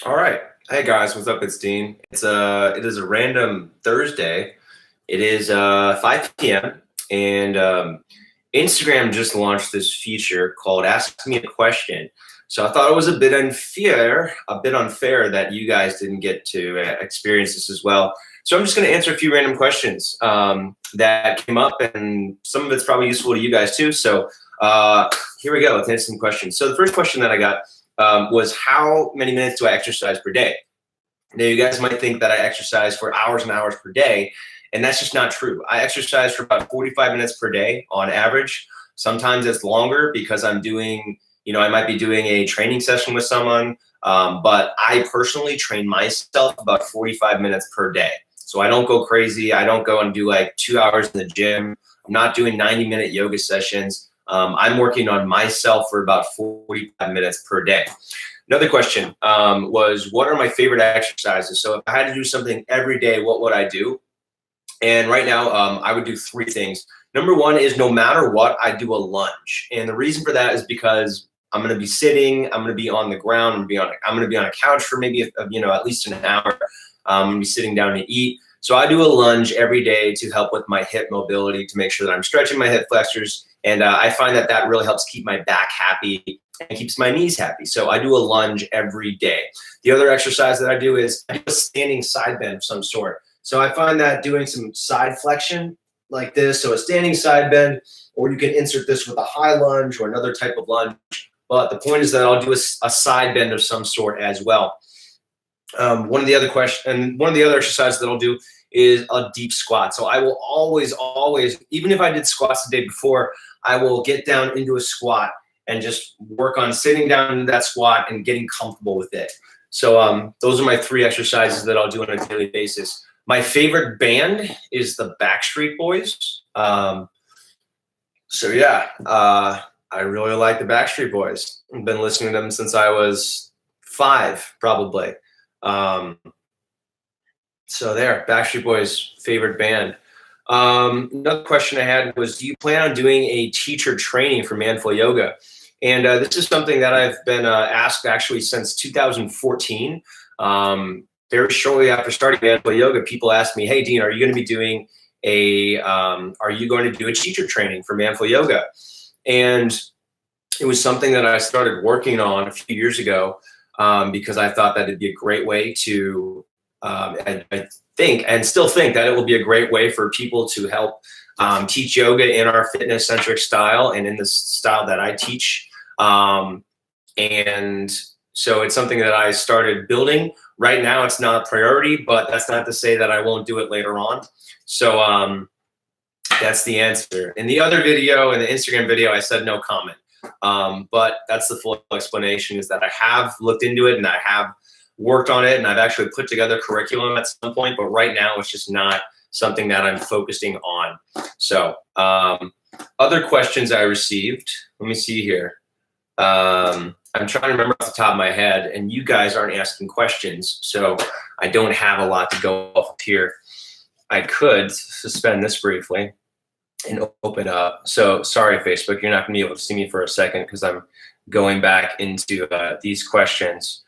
All right. Hey guys, what's up? It's Dean. It is a random Thursday. It is 5 p.m. and Instagram just launched this feature called Ask Me a Question. So I thought it was a bit unfair that you guys didn't get to experience this as well. So I'm just going to answer a few random questions that came up, and some of it's probably useful to you guys too. So here we go. Let's answer some questions. So the first question that I got was how many minutes do I exercise per day? Now, you guys might think that I exercise for hours and hours per day, and that's just not true. I exercise for about 45 minutes per day on average. Sometimes it's longer because I might be doing a training session with someone, but I personally train myself about 45 minutes per day. So I don't go crazy. I don't go and do like 2 hours in the gym. I'm not doing 90-minute yoga sessions. I'm working on myself for about 45 minutes per day. Another question was, what are my favorite exercises? So if I had to do something every day, what would I do? And right now, I would do three things. Number one is no matter what, I do a lunge. And the reason for that is because I'm going to be sitting, I'm going to be on the ground, I'm going to be on a couch for maybe at least an hour. I'm going to be sitting down to eat. So I do a lunge every day to help with my hip mobility, to make sure that I'm stretching my hip flexors. And I find that that really helps keep my back happy and keeps my knees happy. So I do a lunge every day. The other exercise that I do is I do a standing side bend of some sort. So I find that doing some side flexion like this, so a standing side bend, or you can insert this with a high lunge or another type of lunge. But the point is that I'll do a side bend of some sort as well. One of the other exercises that I'll do is a deep squat. So I will always, even if I did squats the day before, I will get down into a squat and just work on sitting down in that squat and getting comfortable with it. So those are my three exercises that I'll do on a daily basis. My favorite band is the Backstreet Boys. I really like the Backstreet Boys. I've been listening to them since I was 5, probably. So there, Backstreet Boys, favorite band. Another question I had was, do you plan on doing a teacher training for Manful Yoga? And this is something that I've been asked actually since 2014. Very shortly after starting Manful Yoga, people asked me, hey, Dean, are you going to be doing are you going to do a teacher training for Manful Yoga? And it was something that I started working on a few years ago because I thought that it'd be a great way to, I think and still think that it will be a great way for people to help teach yoga in our fitness-centric style and in the style that I teach. And so it's something that I started building. Right now, it's not a priority, but that's not to say that I won't do it later on. So that's the answer. In the other video, in the Instagram video, I said no comment. But that's the full explanation, is that I have looked into it and I have worked on it and I've actually put together curriculum at some point, but right now it's just not something that I'm focusing on. So other questions I received, let me see here. I'm trying to remember off the top of my head, and you guys aren't asking questions, so I don't have a lot to go off of here. I could suspend this briefly and open up. So sorry, Facebook, you're not gonna be able to see me for a second because I'm going back into these questions.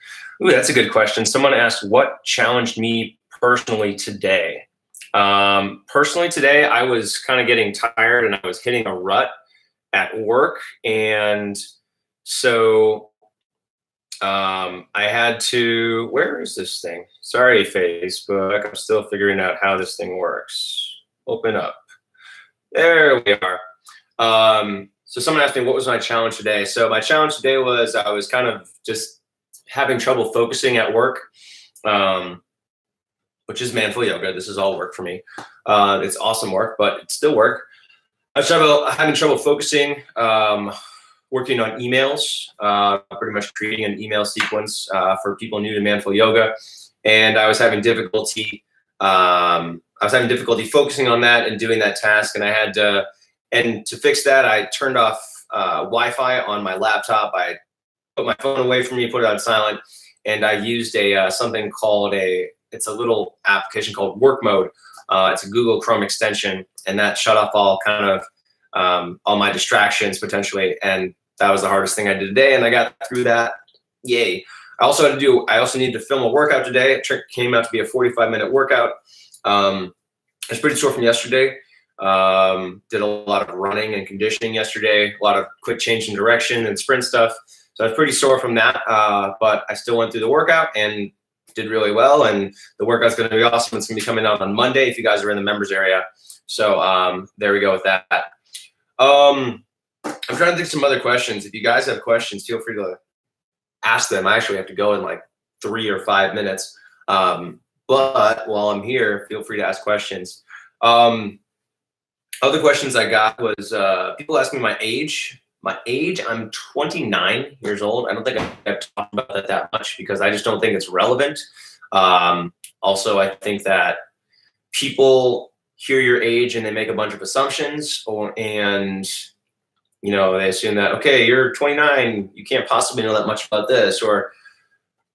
Ooh, that's a good question. Someone asked, what challenged me personally today? Personally today, I was kind of getting tired and I was hitting a rut at work. And so I had to, where is this thing? Sorry, Facebook, I'm still figuring out how this thing works. Open up. There we are. So someone asked me, what was my challenge today? So my challenge today was I was kind of just having trouble focusing at work, which is Manful Yoga. This is all work for me. It's awesome work, but it's still work. I was having trouble focusing, working on emails, pretty much creating an email sequence for people new to Manful Yoga. And I was having difficulty focusing on that and doing that task. And to fix that, I turned off Wi-Fi on my laptop. I put my phone away from me, put it on silent, and I used something called it's a little application called Work Mode. It's a Google Chrome extension, and that shut off all all my distractions potentially. And that was the hardest thing I did today, and I got through that. Yay. I also need to film a workout today. It came out to be a 45-minute workout. I was pretty sore from yesterday. Did a lot of running and conditioning yesterday, a lot of quick change in direction and sprint stuff. So I was pretty sore from that, but I still went through the workout and did really well. And the workout's going to be awesome. It's going to be coming out on Monday if you guys are in the members area. So there we go with that. I'm trying to think of some other questions. If you guys have questions, feel free to ask them. I actually have to go in like 3 or 5 minutes. But while I'm here, feel free to ask questions. Other questions I got was people asking my age. My age, I'm 29 years old. I don't think I've talked about that much because I just don't think it's relevant. Also, I think that people hear your age and they make a bunch of assumptions, and they assume that, okay, you're 29, you can't possibly know that much about this, or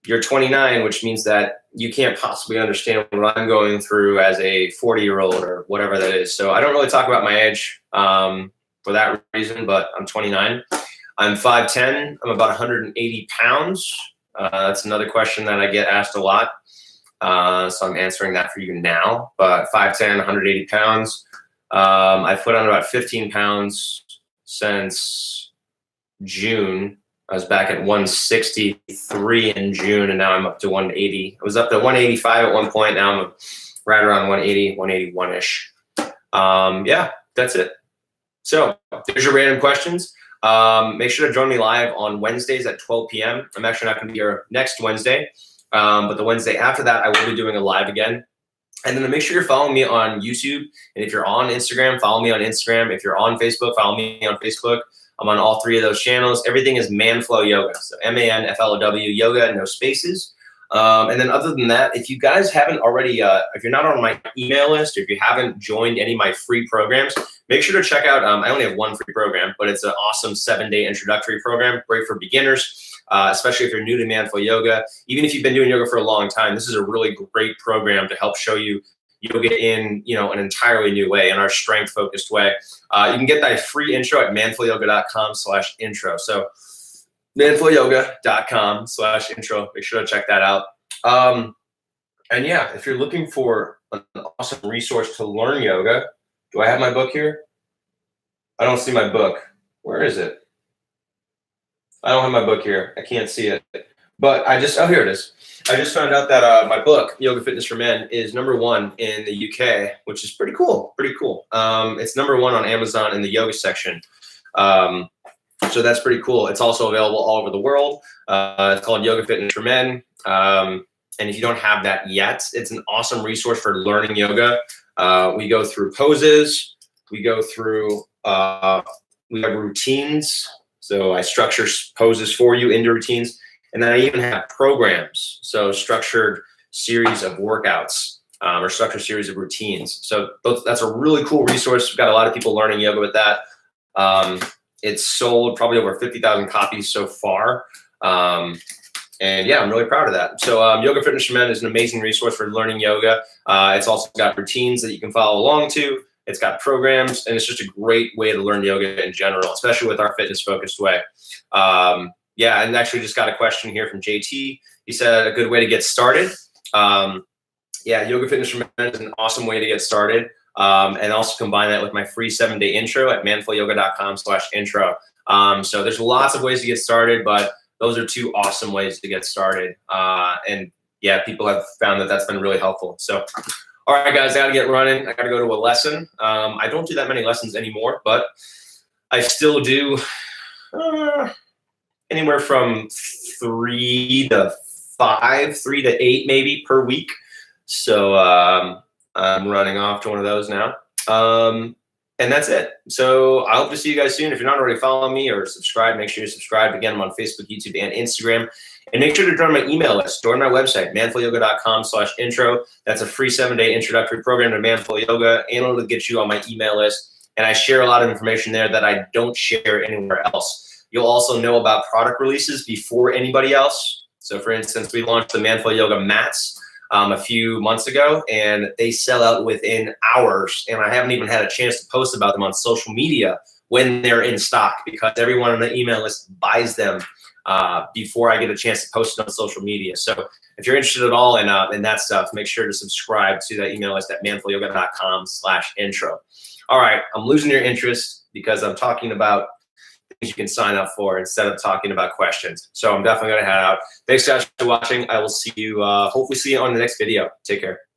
you're 29, which means that you can't possibly understand what I'm going through as a 40-year-old or whatever that is. So I don't really talk about my age for that reason, but I'm 29. I'm 5'10". I'm about 180 pounds. That's another question that I get asked a lot. So I'm answering that for you now. But 5'10", 180 pounds. I've put on about 15 pounds since June. I was back at 163 in June, and now I'm up to 180. I was up to 185 at one point. Now I'm right around 180, 181-ish. Yeah, that's it. So there's your random questions. Make sure to join me live on Wednesdays at 12 p.m. I'm actually not going to be here next Wednesday, but the Wednesday after that, I will be doing a live again. And then make sure you're following me on YouTube. And if you're on Instagram, follow me on Instagram. If you're on Facebook, follow me on Facebook. I'm on all 3 of those channels. Everything is Manflow Yoga. So MANFLOW Yoga, no spaces. And then other than that, if you guys haven't already, if you're not on my email list, or if you haven't joined any of my free programs, make sure to check out, I only have one free program, but it's an awesome 7-day introductory program, great for beginners, especially if you're new to Manflow Yoga. Even if you've been doing yoga for a long time, this is a really great program to help show you yoga in an entirely new way, in our strength-focused way. You can get that free intro at manflowyoga.com/intro. So manflowyoga.com/intro. Make sure to check that out. And yeah, if you're looking for an awesome resource to learn yoga, do I have my book here? I don't see my book. Where is it? I don't have my book here. I can't see it. But here it is. I just found out that my book, Yoga Fitness for Men, is #1 in the UK, which is pretty cool. Pretty cool. It's #1 on Amazon in the yoga section. So that's pretty cool. It's also available all over the world. It's called Yoga Fitness for Men. And if you don't have that yet, it's an awesome resource for learning yoga. We go through poses. We go through, we have routines. So I structure poses for you into routines. And then I even have programs. So structured series of workouts or structured series of routines. So that's a really cool resource. We've got a lot of people learning yoga with that. It's sold probably over 50,000 copies so far. And yeah, I'm really proud of that. So Yoga Fitness for Men is an amazing resource for learning yoga. It's also got routines that you can follow along to. It's got programs, and it's just a great way to learn yoga in general, especially with our fitness-focused way. Yeah, and actually just got a question here from JT. He said a good way to get started. Yeah, Yoga Fitness for Men is an awesome way to get started. And also combine that with my free 7-day intro at manflowyoga.com/intro. So there's lots of ways to get started, but those are 2 awesome ways to get started. And yeah, people have found that that's been really helpful. So, all right, guys, I got to get running. I got to go to a lesson. I don't do that many lessons anymore, but I still do anywhere from 3 to 5, 3 to 8 maybe per week. So I'm running off to one of those now. And that's it. So I hope to see you guys soon. If you're not already following me or subscribed, make sure you're subscribed. Again, I'm on Facebook, YouTube, and Instagram. And make sure to join my email list. Join my website, manflowyoga.com/intro. That's a free 7-day introductory program to Manflow Yoga, and it'll get you on my email list. And I share a lot of information there that I don't share anywhere else. You'll also know about product releases before anybody else. So for instance, we launched the Manflow Yoga mats a few months ago, and they sell out within hours. And I haven't even had a chance to post about them on social media, when they're in stock, because everyone on the email list buys them before I get a chance to post it on social media. So if you're interested at all in that stuff, make sure to subscribe to that email list at manfulyoga.com/intro. All right, I'm losing your interest because I'm talking about things you can sign up for instead of talking about questions. So I'm definitely gonna head out. Thanks guys for watching. I will see you, hopefully see you on the next video. Take care.